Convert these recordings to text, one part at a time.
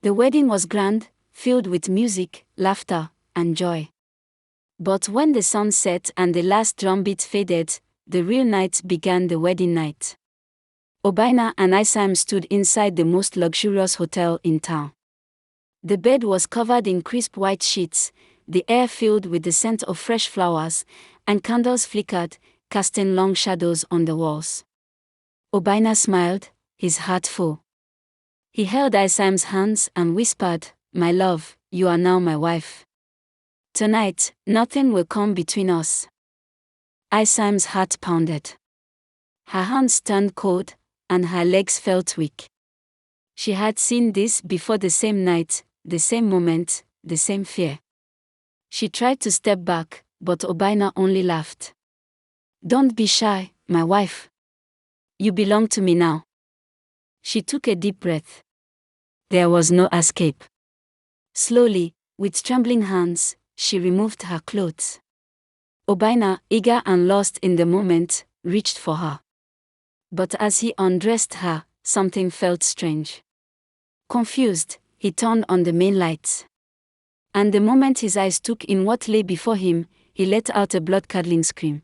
The wedding was grand, filled with music, laughter, and joy. But when the sun set and the last drumbeat faded, the real night began. The wedding night. Obaina and Isam stood inside the most luxurious hotel in town. The bed was covered in crisp white sheets, the air filled with the scent of fresh flowers, and candles flickered, casting long shadows on the walls. Obaina smiled, his heart full. He held Isam's hands and whispered, "My love, you are now my wife. Tonight, nothing will come between us." Isam's heart pounded. Her hands turned cold, and her legs felt weak. She had seen this before, the same night, the same moment, the same fear. She tried to step back, but Obaina only laughed. "Don't be shy, my wife. You belong to me now." She took a deep breath. There was no escape. Slowly, with trembling hands, she removed her clothes. Obaina, eager and lost in the moment, reached for her. But as he undressed her, something felt strange. Confused, he turned on the main lights. And the moment his eyes took in what lay before him, he let out a blood-curdling scream.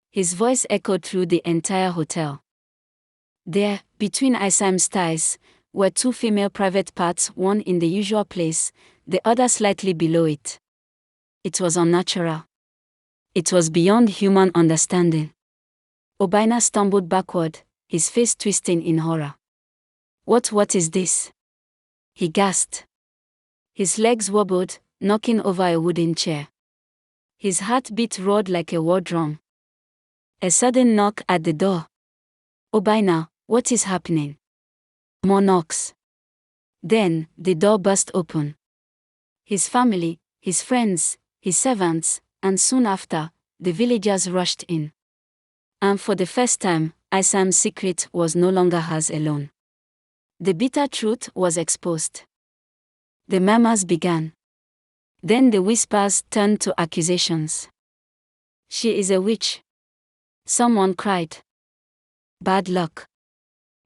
His voice echoed through the entire hotel. There, between Isam's thighs, were two female private parts, one in the usual place, the other slightly below it. It was unnatural. It was beyond human understanding. Obaina stumbled backward, his face twisting in horror. What is this?" he gasped. His legs wobbled, knocking over a wooden chair. His heartbeat roared like a war drum. A sudden knock at the door. "Obaina, what is happening?" More knocks. Then, the door burst open. His family, his friends, his servants, and soon after, the villagers rushed in. And for the first time, Isam's secret was no longer hers alone. The bitter truth was exposed. The murmurs began. Then the whispers turned to accusations. "She is a witch." Someone cried. "Bad luck."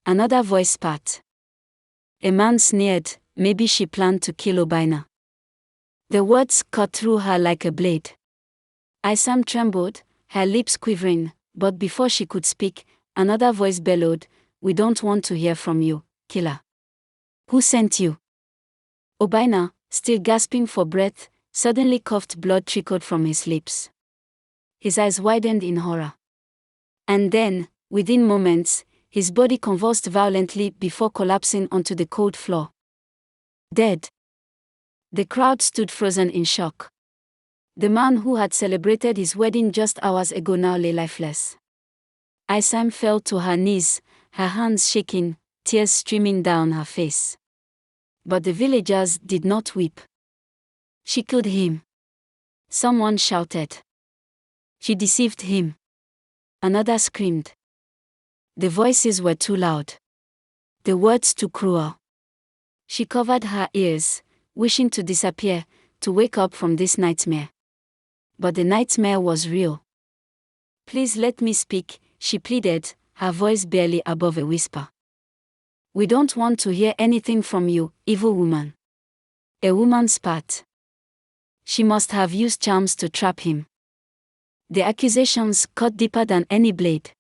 Another voice spat. A man sneered, "Maybe she planned to kill Obaina." The words cut through her like a blade. Isam trembled, her lips quivering, but before she could speak, another voice bellowed, "We don't want to hear from you, killer. Who sent you?" Obaina, still gasping for breath, suddenly coughed. Blood trickled from his lips. His eyes widened in horror. And then, within moments, his body convulsed violently before collapsing onto the cold floor. Dead. The crowd stood frozen in shock. The man who had celebrated his wedding just hours ago now lay lifeless. Isam fell to her knees, her hands shaking, tears streaming down her face. But the villagers did not weep. "She killed him," someone shouted. "She deceived him," another screamed. The voices were too loud. The words too cruel. She covered her ears, wishing to disappear, to wake up from this nightmare. But the nightmare was real. "Please let me speak," she pleaded, her voice barely above a whisper. "We don't want to hear anything from you, evil woman." A woman spat. She must have used charms to trap him. The accusations cut deeper than any blade.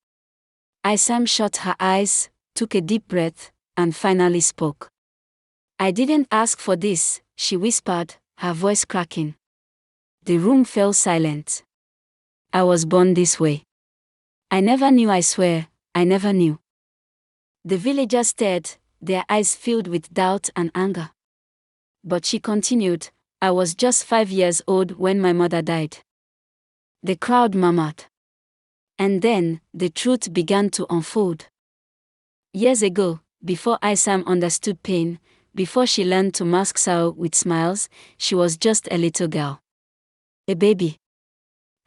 Isam shut her eyes, took a deep breath, and finally spoke. "I didn't ask for this," she whispered, her voice cracking. The room fell silent. "I was born this way. I never knew, I swear, I never knew." The villagers stared, their eyes filled with doubt and anger. But she continued, "I was just 5 years old when my mother died." The crowd murmured. And then, the truth began to unfold. Years ago, before Isam understood pain, before she learned to mask sorrow with smiles, she was just a little girl. A baby.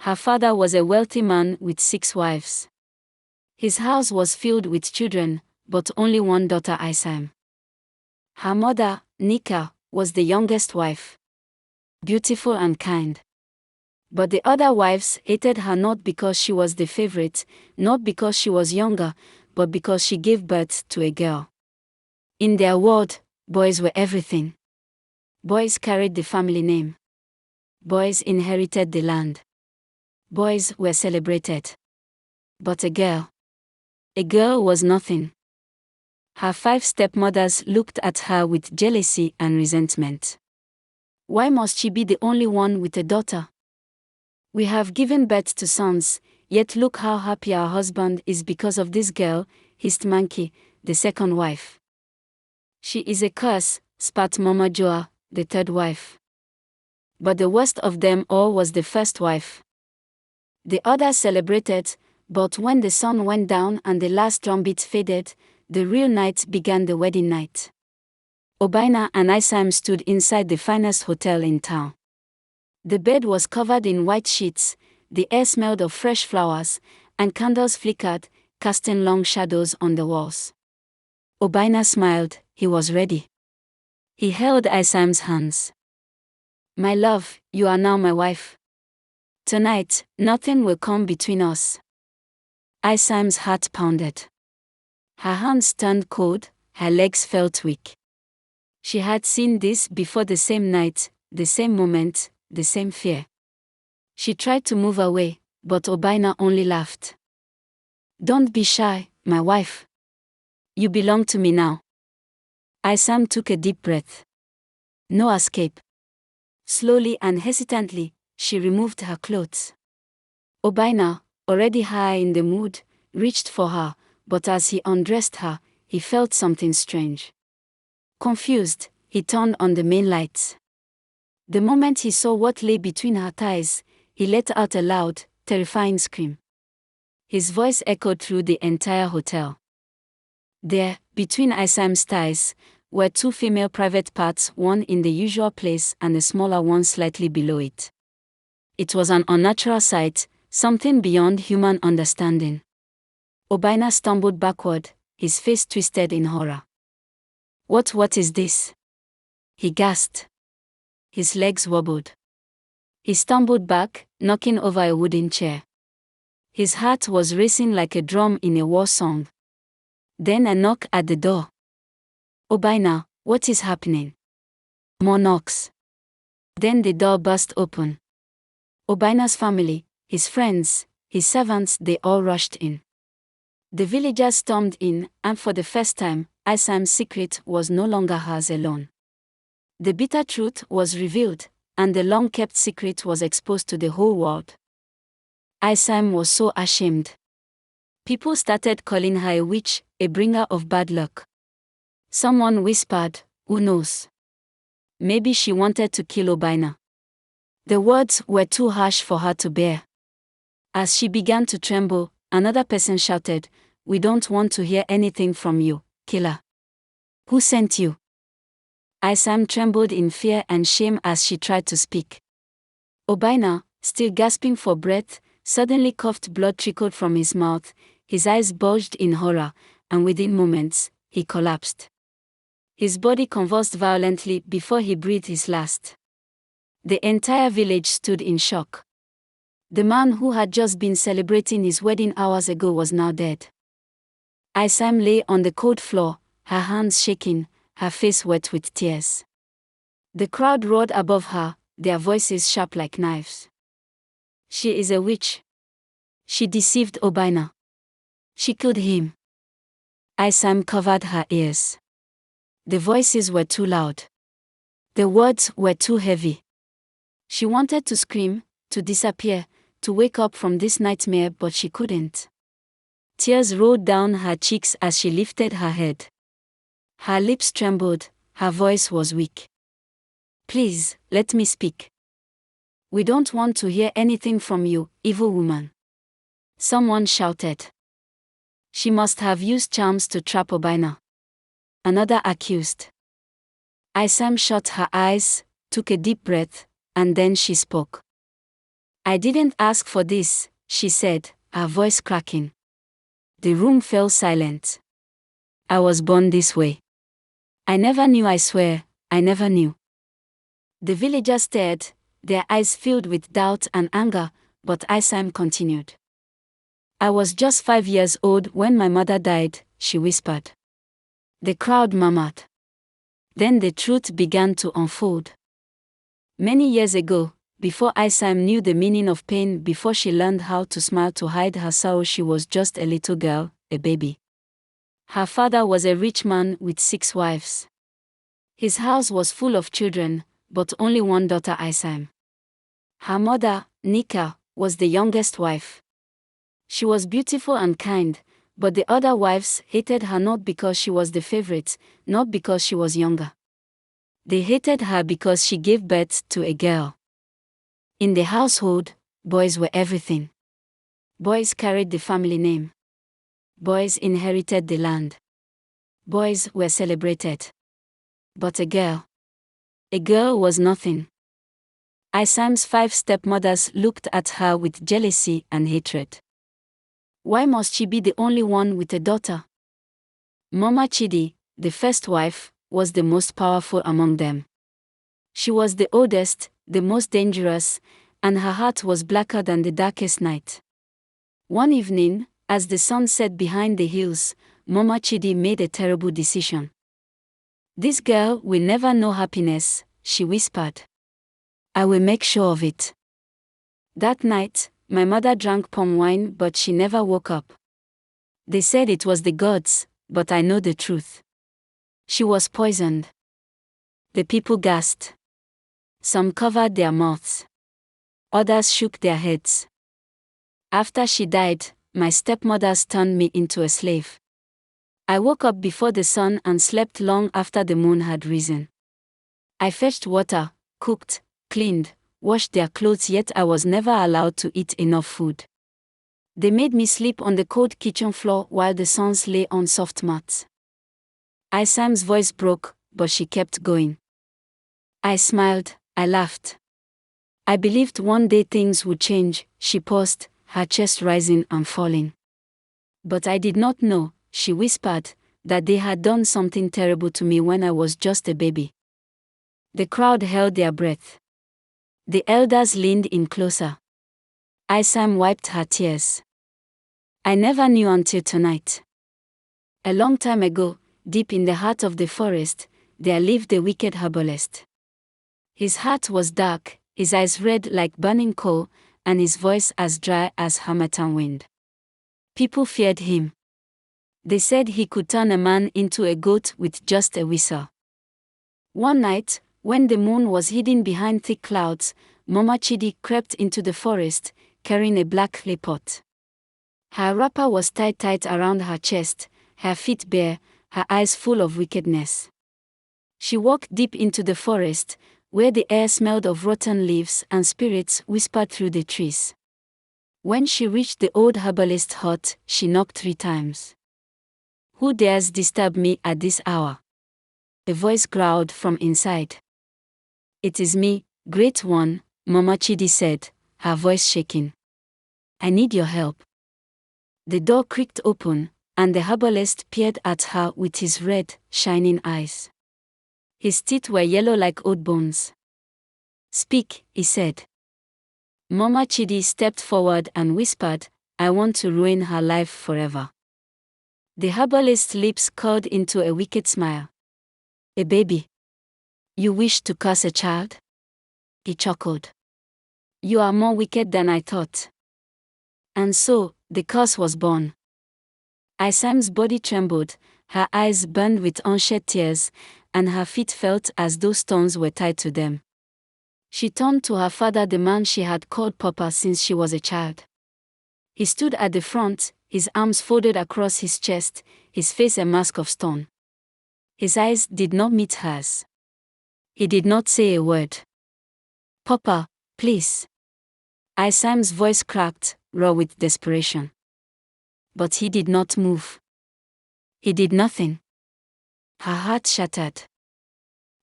Her father was a wealthy man with 6 wives. His house was filled with children, but only one daughter, Isam. Her mother, Nika, was the youngest wife. Beautiful and kind. But the other wives hated her not because she was the favorite, not because she was younger, but because she gave birth to a girl. In their world, Boys were everything. Boys carried the family name. Boys inherited the land. Boys were celebrated. But a girl was nothing. Her 5 stepmothers looked at her with jealousy and resentment. Why must she be the only one with a daughter? We have given birth to sons, yet look how happy our husband is because of this girl, hissed Manki, the second wife. She is a curse, spat Mama Joa, the third wife. But the worst of them all was the first wife. The others celebrated, but when the sun went down and the last drumbeat faded, the real night began, the wedding night. Obaina and Isam stood inside the finest hotel in town. The bed was covered in white sheets, the air smelled of fresh flowers, and candles flickered, casting long shadows on the walls. Obaina smiled, he was ready. He held Isam's hands. My love, you are now my wife. Tonight, nothing will come between us. Isam's heart pounded. Her hands turned cold, her legs felt weak. She had seen this before, the same night, the same moment, the same fear. She tried to move away, but Obaina only laughed. Don't be shy, my wife. You belong to me now. Isam took a deep breath. No escape. Slowly and hesitantly, she removed her clothes. Obaina, already high in the mood, reached for her, but as he undressed her, he felt something strange. Confused, he turned on the main lights. The moment he saw what lay between her thighs, he let out a loud, terrifying scream. His voice echoed through the entire hotel. There, between Isam's thighs, were 2 female private parts, one in the usual place and a smaller one slightly below it. It was an unnatural sight, something beyond human understanding. Obaina stumbled backward, his face twisted in horror. What is this? He gasped. His legs wobbled. He stumbled back, knocking over a wooden chair. His heart was racing like a drum in a war song. Then a knock at the door. Obaina, what is happening? More knocks. Then the door burst open. Obaina's family, his friends, his servants, they all rushed in. The villagers stormed in, and for the first time, Isam's secret was no longer hers alone. The bitter truth was revealed, and the long-kept secret was exposed to the whole world. Isam was so ashamed. People started calling her a witch, a bringer of bad luck. Someone whispered, who knows? Maybe she wanted to kill Obaina. The words were too harsh for her to bear. As she began to tremble, another person shouted, we don't want to hear anything from you, killer. Who sent you? Isam trembled in fear and shame as she tried to speak. Obaina, still gasping for breath, suddenly coughed. Blood trickled from his mouth, his eyes bulged in horror, and within moments, he collapsed. His body convulsed violently before he breathed his last. The entire village stood in shock. The man who had just been celebrating his wedding hours ago was now dead. Isam lay on the cold floor, her hands shaking, her face wet with tears. The crowd roared above her, their voices sharp like knives. She is a witch. She deceived Obaina. She killed him. Isam covered her ears. The voices were too loud. The words were too heavy. She wanted to scream, to disappear, to wake up from this nightmare, but she couldn't. Tears rolled down her cheeks as she lifted her head. Her lips trembled, her voice was weak. Please, let me speak. We don't want to hear anything from you, evil woman. Someone shouted. She must have used charms to trap Obaina. Another accused. Isam shut her eyes, took a deep breath, and then she spoke. I didn't ask for this, she said, her voice cracking. The room fell silent. I was born this way. I never knew, I swear, I never knew. The villagers stared, their eyes filled with doubt and anger, but Isam continued. I was just 5 years old when my mother died, she whispered. The crowd murmured. Then the truth began to unfold. Many years ago, before Isam knew the meaning of pain, before she learned how to smile to hide her sorrow, she was just a little girl, a baby. Her father was a rich man with 6 wives. His house was full of children, but only one daughter, Isam. Her mother, Nika, was the youngest wife. She was beautiful and kind, but the other wives hated her not because she was the favorite, not because she was younger. They hated her because she gave birth to a girl. In the household, boys were everything. Boys carried the family name. Boys inherited the land. Boys were celebrated. But a girl was nothing. Isam's 5 stepmothers looked at her with jealousy and hatred. Why must she be the only one with a daughter? Mama Chidi, the first wife, was the most powerful among them. She was the oldest, the most dangerous, and her heart was blacker than the darkest night. One evening, as the sun set behind the hills, Mama Chidi made a terrible decision. "This girl will never know happiness," she whispered. "I will make sure of it." That night, my mother drank palm wine, but she never woke up. They said it was the gods, but I know the truth. She was poisoned. The people gasped. Some covered their mouths. Others shook their heads. After she died, my stepmothers turned me into a slave. I woke up before the sun and slept long after the moon had risen. I fetched water, cooked, cleaned, washed their clothes, yet I was never allowed to eat enough food. They made me sleep on the cold kitchen floor while the sons lay on soft mats. Isam's voice broke, but she kept going. I smiled, I laughed. I believed one day things would change. She paused, her chest rising and falling. But I did not know, she whispered, that they had done something terrible to me when I was just a baby. The crowd held their breath. The elders leaned in closer. Isam wiped her tears. I never knew until tonight. A long time ago, deep in the heart of the forest, there lived a wicked herbalist. His heart was dark, his eyes red like burning coal, and his voice as dry as harmattan wind. People feared him. They said he could turn a man into a goat with just a whistle. One night, when the moon was hidden behind thick clouds, Mama Chidi crept into the forest, carrying a black clay pot. Her wrapper was tied tight around her chest, her feet bare, her eyes full of wickedness. She walked deep into the forest, where the air smelled of rotten leaves and spirits whispered through the trees. When she reached the old herbalist's hut, she knocked 3 times. "Who dares disturb me at this hour?" A voice growled from inside. "It is me, Great One," Mama Chidi said, her voice shaking. "I need your help." The door creaked open, and the herbalist peered at her with his red, shining eyes. His teeth were yellow like old bones. "Speak," he said. Mama Chidi stepped forward and whispered, "I want to ruin her life forever." The herbalist's lips curled into a wicked smile. "A baby? You wish to curse a child?" He chuckled. "You are more wicked than I thought." And so, the curse was born. Isam's body trembled, her eyes burned with unshed tears, and her feet felt as though stones were tied to them. She turned to her father, the man she had called Papa since she was a child. He stood at the front, his arms folded across his chest, his face a mask of stone. His eyes did not meet hers. He did not say a word. "Papa, please." Isam's voice cracked, raw with desperation. But he did not move. He did nothing. Her heart shattered.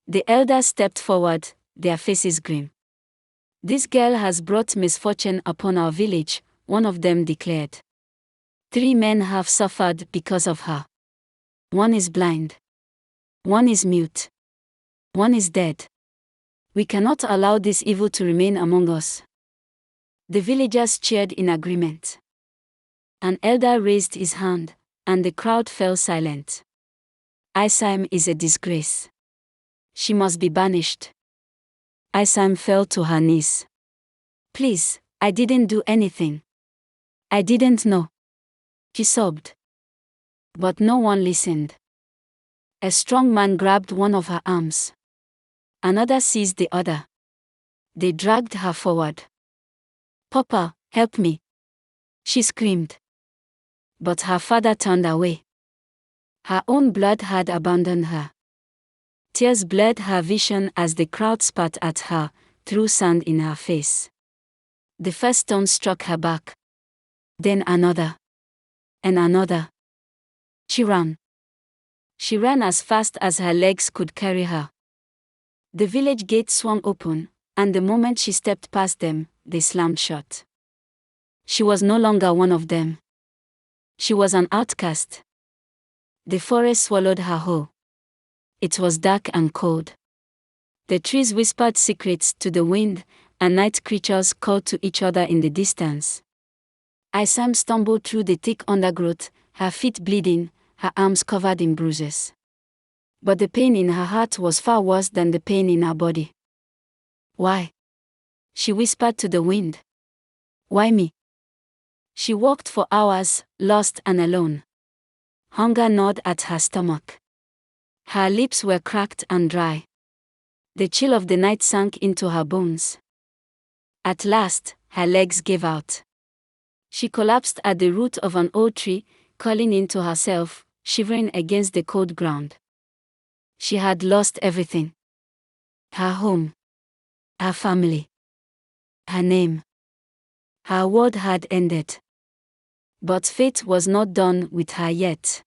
The elders stepped forward, their faces grim. "This girl has brought misfortune upon our village," one of them declared. 3 men have suffered because of her. One is blind. One is mute. One is dead. We cannot allow this evil to remain among us. The villagers cheered in agreement. An elder raised his hand, and the crowd fell silent. "Isam is a disgrace. She must be banished. Isam fell to her knees. Please, I didn't do anything. I didn't know. She sobbed. But no one listened. A strong man grabbed one of her arms. Another seized the other. They dragged her forward. Papa, help me! She screamed. But her father turned away. Her own blood had abandoned her. Tears blurred her vision as the crowd spat at her, threw sand in her face. The first stone struck her back. Then another. And another. She ran. She ran as fast as her legs could carry her. The village gate swung open, and the moment she stepped past them, they slammed shut. She was no longer one of them. She was an outcast. The forest swallowed her whole. It was dark and cold. The trees whispered secrets to the wind, and night creatures called to each other in the distance. Isam stumbled through the thick undergrowth, her feet bleeding, her arms covered in bruises. But the pain in her heart was far worse than the pain in her body. Why? She whispered to the wind. Why me? She walked for hours, lost and alone. Hunger gnawed at her stomach. Her lips were cracked and dry. The chill of the night sank into her bones. At last, her legs gave out. She collapsed at the root of an old tree, calling into herself, shivering against the cold ground. She had lost everything. Her home. Her family. Her name. Her world had ended. But fate was not done with her yet.